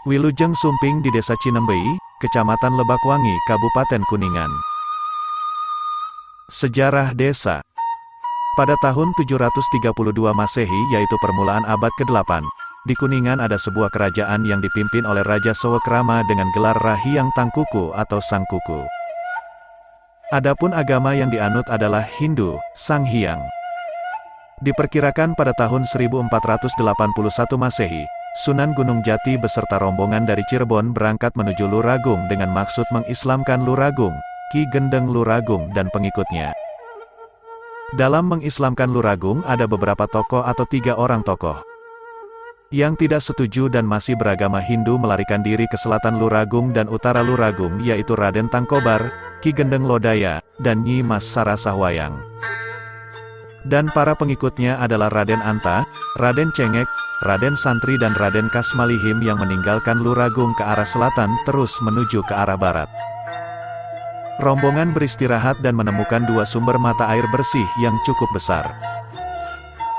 Wilujeng Sumping di Desa Cinembei, Kecamatan Lebakwangi, Kabupaten Kuningan. Sejarah desa. Pada tahun 732 Masehi yaitu permulaan abad ke-8, di Kuningan ada sebuah kerajaan yang dipimpin oleh Raja Sowekrama dengan gelar Rahyang Tangkuku atau Sang Kuku. Adapun agama yang dianut adalah Hindu, Sang Hyang. Diperkirakan pada tahun 1481 Masehi, Sunan Gunung Jati beserta rombongan dari Cirebon berangkat menuju Luragung dengan maksud mengislamkan Luragung, Ki Gendeng Luragung dan pengikutnya. Dalam mengislamkan Luragung ada beberapa tokoh atau 3 orang tokoh yang tidak setuju dan masih beragama Hindu melarikan diri ke selatan Luragung dan utara Luragung yaitu Raden Tangkobar, Ki Gendeng Lodaya, dan Nyi Mas Sarasahwayang. Dan para pengikutnya adalah Raden Anta, Raden Cengek, Raden Santri dan Raden Kasmalihim yang meninggalkan Luragung ke arah selatan terus menuju ke arah barat. Rombongan beristirahat dan menemukan 2 sumber mata air bersih yang cukup besar.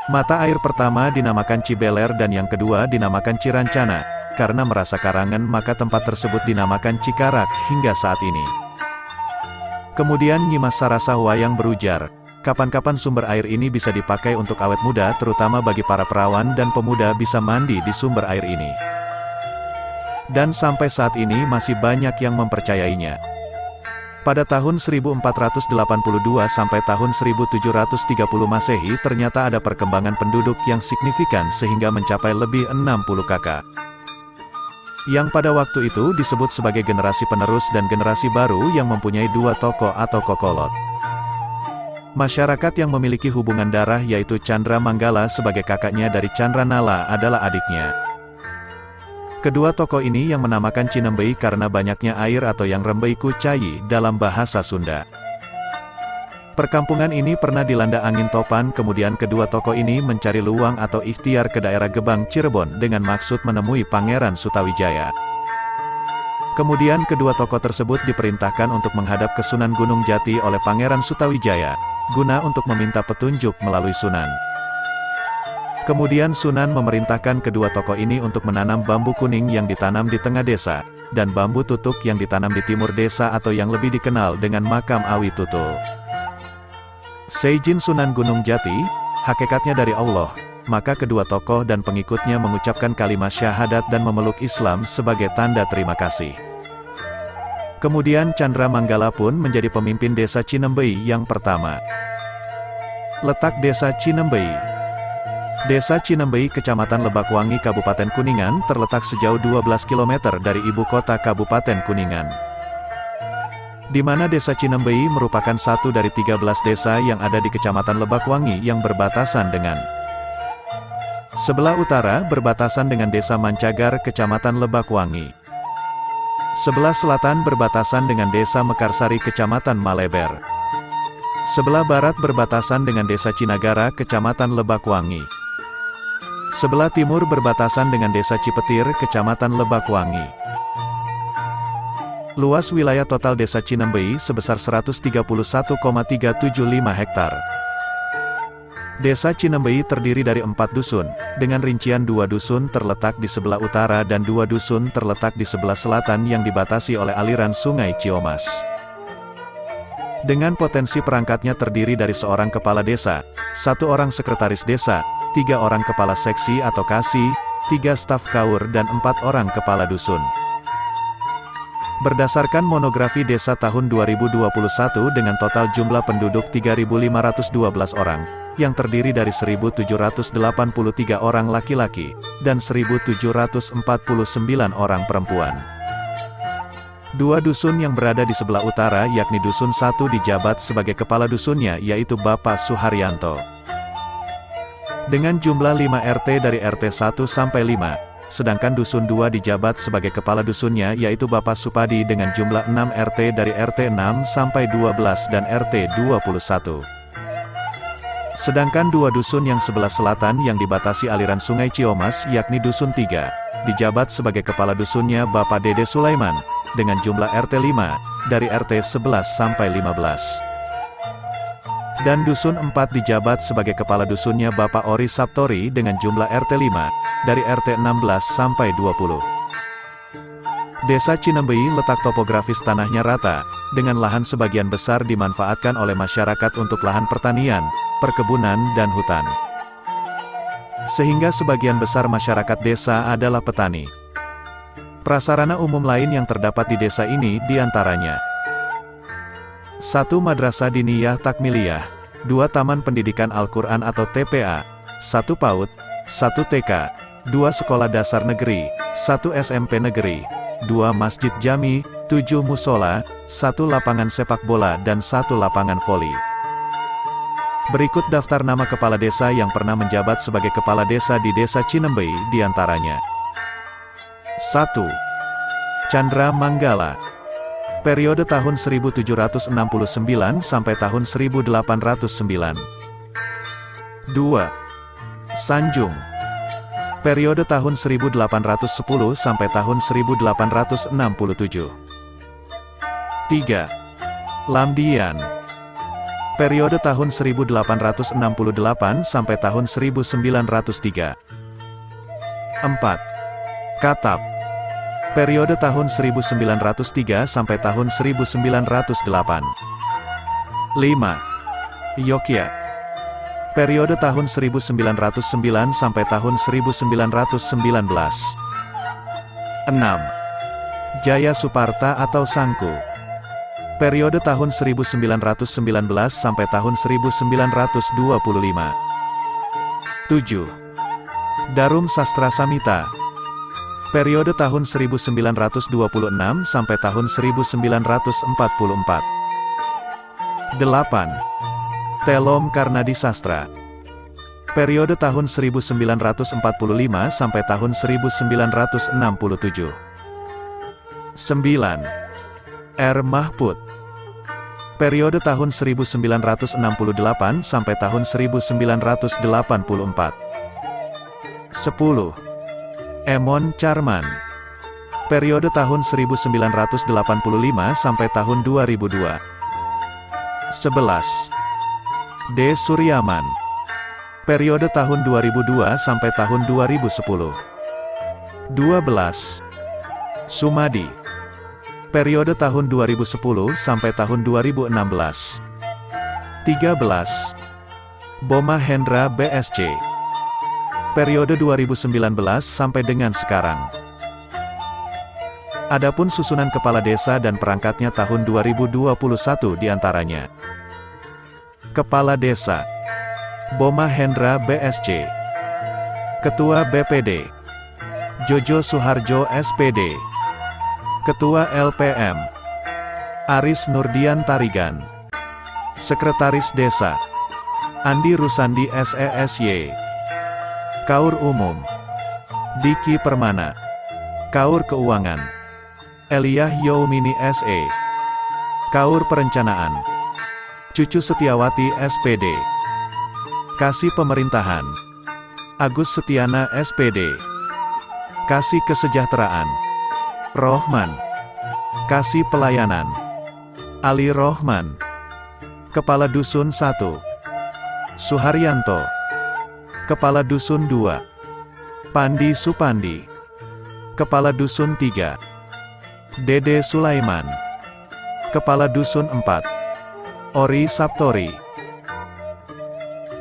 Mata air pertama dinamakan Cibeler dan yang kedua dinamakan Cirancana. Karena merasa karangan maka tempat tersebut dinamakan Cikarak hingga saat ini. Kemudian Nyi Mas Sarasahwayang berujar, kapan-kapan sumber air ini bisa dipakai untuk awet muda terutama bagi para perawan dan pemuda bisa mandi di sumber air ini. Dan sampai saat ini masih banyak yang mempercayainya. Pada tahun 1482 sampai tahun 1730 Masehi ternyata ada perkembangan penduduk yang signifikan sehingga mencapai lebih 60 kakak. Yang pada waktu itu disebut sebagai generasi penerus dan generasi baru yang mempunyai 2 tokoh atau kokolot. Masyarakat yang memiliki hubungan darah yaitu Chandra Manggala sebagai kakaknya dari Chandra Nala adalah adiknya. Kedua tokoh ini yang menamakan Cinembei karena banyaknya air atau yang Rembei Kucayi dalam bahasa Sunda. Perkampungan ini pernah dilanda angin topan kemudian kedua tokoh ini mencari luang atau ikhtiar ke daerah Gebang Cirebon dengan maksud menemui Pangeran Sutawijaya. Kemudian kedua tokoh tersebut diperintahkan untuk menghadap ke Sunan Gunung Jati oleh Pangeran Sutawijaya, guna untuk meminta petunjuk melalui Sunan. Kemudian Sunan memerintahkan kedua tokoh ini untuk menanam bambu kuning yang ditanam di tengah desa, dan bambu tutuk yang ditanam di timur desa atau yang lebih dikenal dengan makam Awi Tutul. Seijin Sunan Gunung Jati, hakikatnya dari Allah, maka kedua tokoh dan pengikutnya mengucapkan kalimat syahadat dan memeluk Islam sebagai tanda terima kasih. Kemudian Chandra Manggala pun menjadi pemimpin desa Cinembei yang pertama. Letak desa Cinembei. Desa Cinembei, Kecamatan Lebakwangi, Kabupaten Kuningan, terletak sejauh 12 km dari ibu kota Kabupaten Kuningan. Di mana desa Cinembei merupakan satu dari 13 desa yang ada di Kecamatan Lebakwangi yang berbatasan dengan sebelah utara berbatasan dengan desa Mancagar, Kecamatan Lebakwangi. Sebelah selatan berbatasan dengan desa Mekarsari, Kecamatan Maleber. Sebelah barat berbatasan dengan desa Cinagara, Kecamatan Lebakwangi. Sebelah timur berbatasan dengan desa Cipetir, Kecamatan Lebakwangi. Luas wilayah total desa Cinembei sebesar 131,375 hektar. Desa Cinembei terdiri dari 4 dusun, dengan rincian 2 dusun terletak di sebelah utara dan 2 dusun terletak di sebelah selatan yang dibatasi oleh aliran Sungai Ciomas. Dengan potensi perangkatnya terdiri dari seorang kepala desa, 1 orang sekretaris desa, 3 orang kepala seksi atau kasi, 3 staf kaur dan 4 orang kepala dusun. Berdasarkan monografi desa tahun 2021 dengan total jumlah penduduk 3.512 orang, yang terdiri dari 1.783 orang laki-laki, dan 1.749 orang perempuan. 2 dusun yang berada di sebelah utara yakni Dusun 1 dijabat sebagai kepala dusunnya yaitu Bapak Suharyanto. Dengan jumlah 5 RT dari RT 1 sampai 5, sedangkan Dusun 2 dijabat sebagai kepala dusunnya yaitu Bapak Supadi dengan jumlah 6 RT dari RT 6 sampai 12 dan RT 21. Sedangkan 2 dusun yang sebelah selatan yang dibatasi aliran Sungai Ciomas yakni Dusun 3, dijabat sebagai kepala dusunnya Bapak Dede Sulaiman, dengan jumlah RT 5, dari RT 11 sampai 15. Dan Dusun 4 dijabat sebagai kepala dusunnya Bapak Ori Saptori dengan jumlah RT 5, dari RT 16 sampai 20. Desa Cinembei letak topografis tanahnya rata, dengan lahan sebagian besar dimanfaatkan oleh masyarakat untuk lahan pertanian, perkebunan dan hutan. Sehingga sebagian besar masyarakat desa adalah petani. Prasarana umum lain yang terdapat di desa ini diantaranya 1. Madrasah Diniyah Takmiliyah, 2. Taman Pendidikan Al-Quran atau TPA, 1 PAUD, 1 TK, 2 Sekolah Dasar Negeri, 1 SMP Negeri, 2 Masjid Jami, 7 musola, 1 lapangan sepak bola dan 1 lapangan voli. Berikut daftar nama kepala desa yang pernah menjabat sebagai kepala desa di Desa Cinembei diantaranya. 1. Chandra Manggala. Periode tahun 1769 sampai tahun 1809. 2. Sanjung. Periode tahun 1810 sampai tahun 1867. 3. Lamdian. Periode tahun 1868 sampai tahun 1903. 4. Katap. Periode tahun 1903 sampai tahun 1908. 5. Yogya. Periode tahun 1909 sampai tahun 1919. 6. Jaya Suparta atau Sangku. Periode tahun 1919 sampai tahun 1925. 7. Darum Sastra Samita. Periode tahun 1926 sampai tahun 1944. 8. Telom Karnadi Sastra. Periode tahun 1945 sampai tahun 1967. 9. R. Mahpud. Periode tahun 1968 sampai tahun 1984. 10. Emon Charman. Periode tahun 1985 sampai tahun 2002. 11. D. Suryaman. Periode tahun 2002 sampai tahun 2010. 12. Sumadi. Periode tahun 2010 sampai tahun 2016. 13. Boma Hendra BSC. Periode 2019 sampai dengan sekarang. Adapun susunan kepala desa dan perangkatnya tahun 2021 diantaranya. Kepala Desa Boma Hendra BSC. Ketua BPD Jojo Suharjo SPD. Ketua LPM Aris Nurdian Tarigan. Sekretaris Desa Andi Rusandi SESY. Kaur Umum Diki Permana. Kaur Keuangan Eliah Youmini SE. Kaur Perencanaan Cucu Setiawati SPD. Kasih Pemerintahan Agus Setiana SPD. Kasih Kesejahteraan Rohman. Kasih Pelayanan Ali Rohman. Kepala Dusun 1 Suharyanto. Kepala Dusun 2 Pandi Supandi. Kepala Dusun 3 Dede Sulaiman. Kepala Dusun 4 Ori Saptori.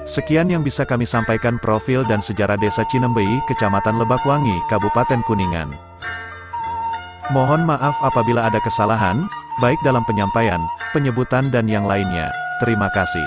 Sekian yang bisa kami sampaikan profil dan sejarah Desa Cinembei, Kecamatan Lebakwangi, Kabupaten Kuningan. Mohon maaf apabila ada kesalahan, baik dalam penyampaian, penyebutan dan yang lainnya. Terima kasih.